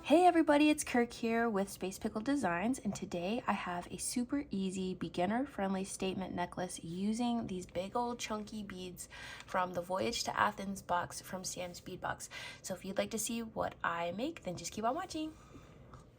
Hey everybody, it's Kirk here with Space Pickle Designs, and today I have a super easy beginner-friendly statement necklace using these big old chunky beads from the Voyage to Athens box from Sam's Bead Box. So if you'd like to see what I make, then just keep on watching.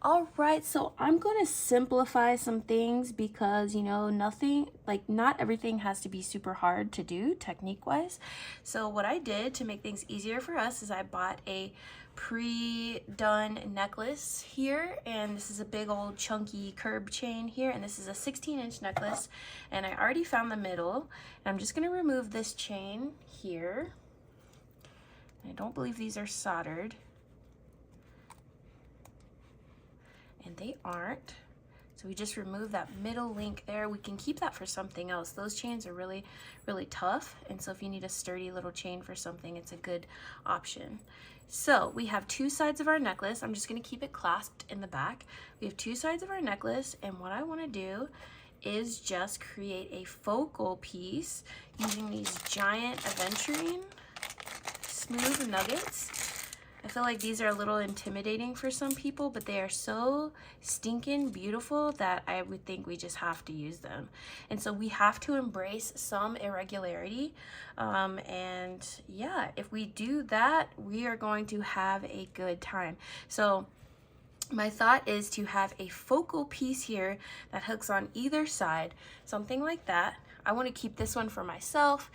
All right, so I'm going to simplify some things because, not everything has to be super hard to do technique-wise. So what I did to make things easier for us is I bought a pre-done necklace here, and this is a big old chunky curb chain here, and this is a 16-inch necklace, and I already found the middle, and I'm just going to remove this chain here. I don't believe these are soldered. And they aren't. So we just remove that middle link there. We can keep that for something else. Those chains are really, really tough. And so if you need a sturdy little chain for something, it's a good option. So we have two sides of our necklace. I'm just gonna keep it clasped in the back. We have two sides of our necklace, and what I wanna do is just create a focal piece using these giant aventurine smooth nuggets. I feel like these are a little intimidating for some people, but they are so stinking beautiful that I would think we just have to use them. And so we have to embrace some irregularity. And yeah, if we do that, we are going to have a good time. So my thought is to have a focal piece here that hooks on either side, something like that. I want to keep this one for myself.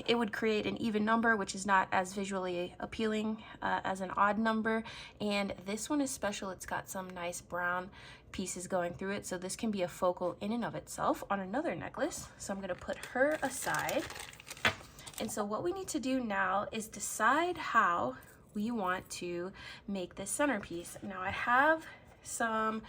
It would create an even number, which is not as visually appealing as an odd number. And this one is special. It's got some nice brown pieces going through it. So this can be a focal in and of itself on another necklace. So I'm going to put her aside. And so what we need to do now is decide how we want to make this centerpiece. Now I have some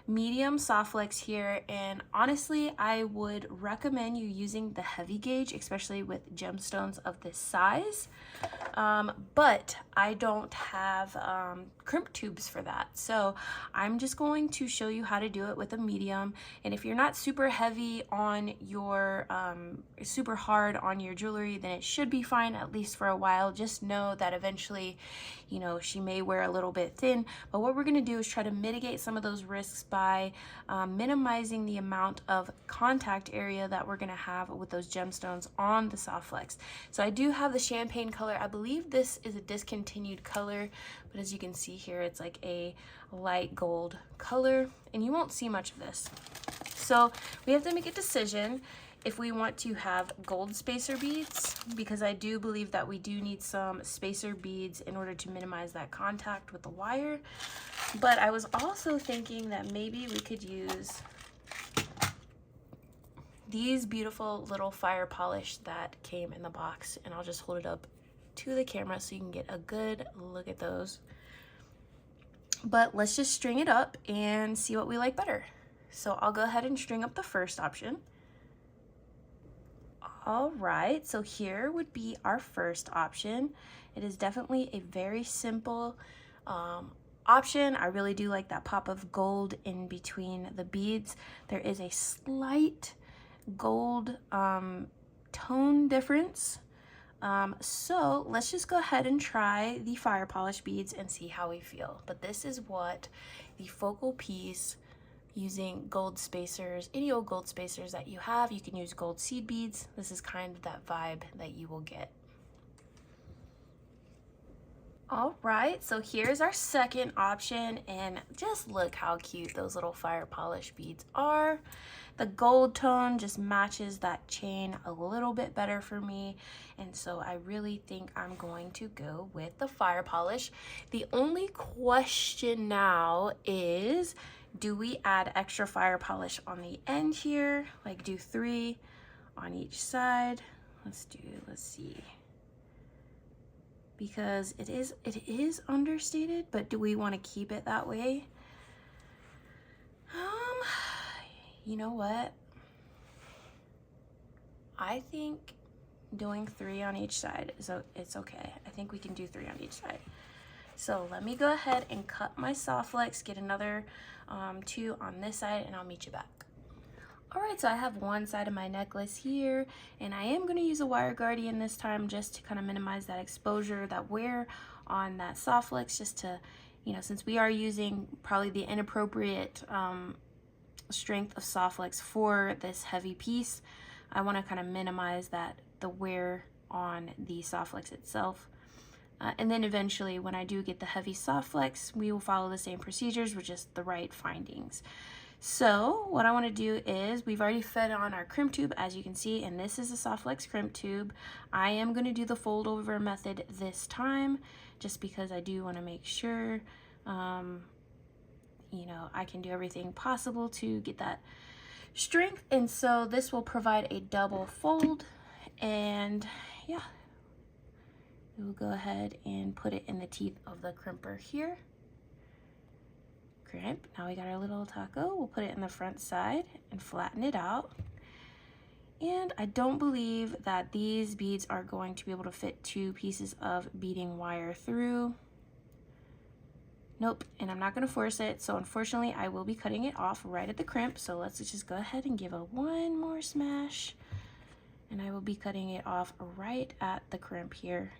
medium soft flex here, and honestly I would recommend you using the heavy gauge, especially with gemstones of this size, but I don't have crimp tubes for that, so I'm just going to show you how to do it with a medium. And if you're not super heavy on your super hard on your jewelry, then it should be fine, at least for a while. Just know that eventually, you know, she may wear a little bit thin, but what we're going to do is try to mitigate some of those risks by minimizing the amount of contact area that we're going to have with those gemstones on the soft flex. So I do have the champagne color. I believe this is a discontinued color, but as you can see here, it's like a light gold color, and you won't see much of this. So we have to make a decision if we want to have gold spacer beads, because I do believe that we do need some spacer beads in order to minimize that contact with the wire. But I was also thinking that maybe we could use these beautiful little fire polish that came in the box, and I'll just hold it up to the camera so you can get a good look at those. But let's just string it up and see what we like better. So I'll go ahead and string up the first option. All right, so here would be our first option. It is definitely a very simple option. I really do like that pop of gold in between the beads. There is a slight gold tone difference. So let's just go ahead and try the fire polish beads and see how we feel. But this is what the focal piece using gold spacers, any old gold spacers that you have. You can use gold seed beads. This is kind of that vibe that you will get. All right, so here's our second option, and just look how cute those little fire polish beads are. The gold tone just matches that chain a little bit better for me, and so I really think I'm going to go with the fire polish. The only question now is, do we add extra fire polish on the end here, like do 3 on each side? Let's see. Because it is understated, but do we want to keep it that way? You know what? I think doing 3 on each side it's okay. I think we can do 3 on each side. So let me go ahead and cut my soft flex, get another 2 on this side, and I'll meet you back. All right, so I have one side of my necklace here, and I am going to use a wire guardian this time just to kind of minimize that exposure, that wear on that soft flex, just to, you know, since we are using probably the inappropriate strength of soft flex for this heavy piece, I want to kind of minimize the wear on the soft flex itself. And then eventually when I do get the heavy soft flex, we will follow the same procedures with just the right findings. So what I want to do is, we've already fed on our crimp tube, as you can see, and this is a soft flex crimp tube. I am going to do the fold over method this time, just because I do want to make sure, you know, I can do everything possible to get that strength. And so this will provide a double fold, and yeah, we'll go ahead and put it in the teeth of the crimper here. Crimp. Now we got our little taco. We'll put it in the front side and flatten it out. And I don't believe that these beads are going to be able to fit 2 pieces of beading wire through. Nope, and I'm not going to force it, so unfortunately I will be cutting it off right at the crimp. So let's just go ahead and give it one more smash, and I will be cutting it off right at the crimp here.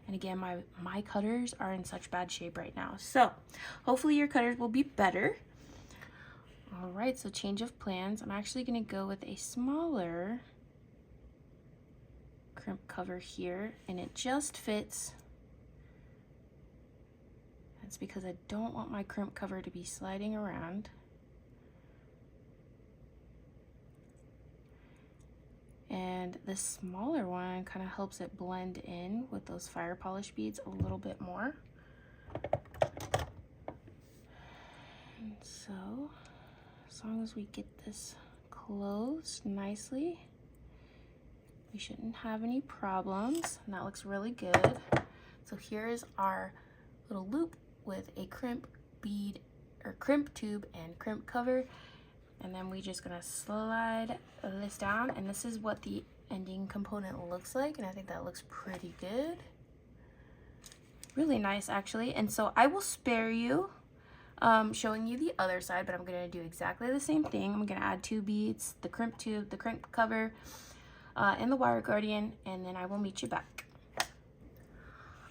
And again, my cutters are in such bad shape right now, so hopefully your cutters will be better. All right, so change of plans. I'm actually going to go with a smaller crimp cover here, and it just fits. That's because I don't want my crimp cover to be sliding around. And this smaller one kind of helps it blend in with those fire polish beads a little bit more. And so, as long as we get this closed nicely, we shouldn't have any problems. And that looks really good. So here's our little loop with a crimp bead, or crimp tube and crimp cover. And then we're just gonna slide this down, and this is what the ending component looks like, and I think that looks pretty good. Really nice, actually. And so I will spare you showing you the other side, but I'm gonna do exactly the same thing. I'm gonna add 2 beads, the crimp tube, the crimp cover, and the wire guardian, and then I will meet you back.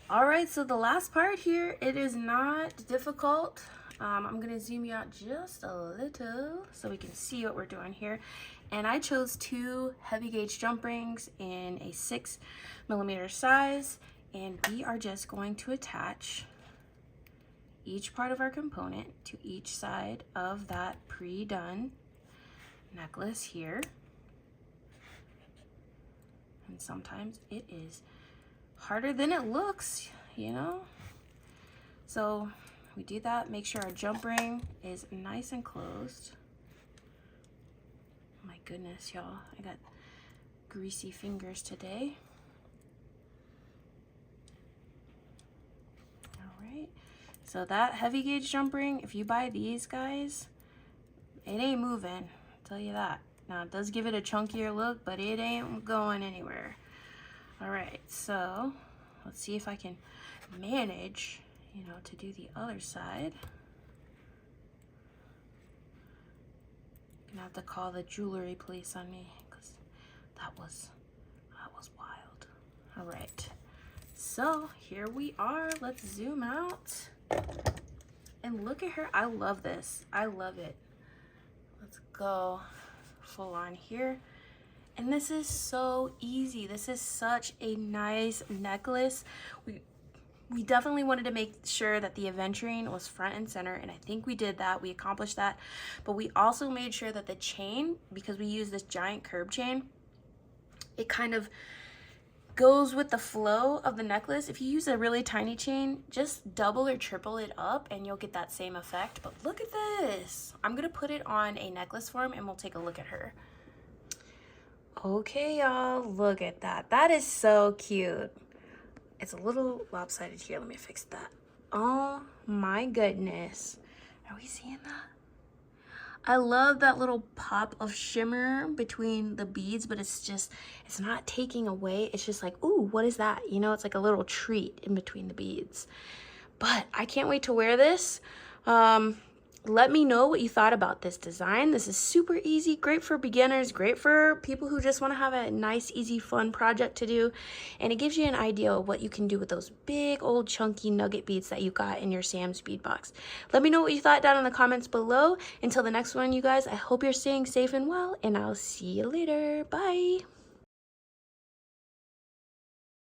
All right, so the last part here, it is not difficult. I'm gonna zoom you out just a little so we can see what we're doing here. And I chose 2 heavy gauge jump rings in a 6mm size, and we are just going to attach each part of our component to each side of that pre-done necklace here. And sometimes it is harder than it looks, you know? So we do that, make sure our jump ring is nice and closed. My goodness, y'all, I got greasy fingers today. All right, so that heavy gauge jump ring, if you buy these guys, it ain't moving, I'll tell you that. Now it does give it a chunkier look, but it ain't going anywhere. All right, so let's see if I can manage, you know, to do the other side. Gonna have to call the jewelry police on me, because that was wild. All right, so here we are. Let's zoom out and look at her. I love this. I love it. Let's go full on here. And this is so easy. This is such a nice necklace. We definitely wanted to make sure that the aventurine was front and center, and I think we did that. We accomplished that. But we also made sure that the chain, because we use this giant curb chain, it kind of goes with the flow of the necklace. If you use a really tiny chain, just double or triple it up and you'll get that same effect. But look at this. I'm gonna put it on a necklace form and we'll take a look at her. Okay, y'all, look at that. That is so cute. It's a little lopsided here. Let me fix that. Oh my goodness. Are we seeing that? I love that little pop of shimmer between the beads, but it's not taking away. It's just like, ooh, what is that? You know, it's like a little treat in between the beads. But I can't wait to wear this. let me know what you thought about this design. This is super easy, great for beginners, great for people who just want to have a nice, easy, fun project to do. And it gives you an idea of what you can do with those big, old, chunky nugget beads that you got in your Sam's bead box. Let me know what you thought down in the comments below. Until the next one, you guys, I hope you're staying safe and well, and I'll see you later. Bye.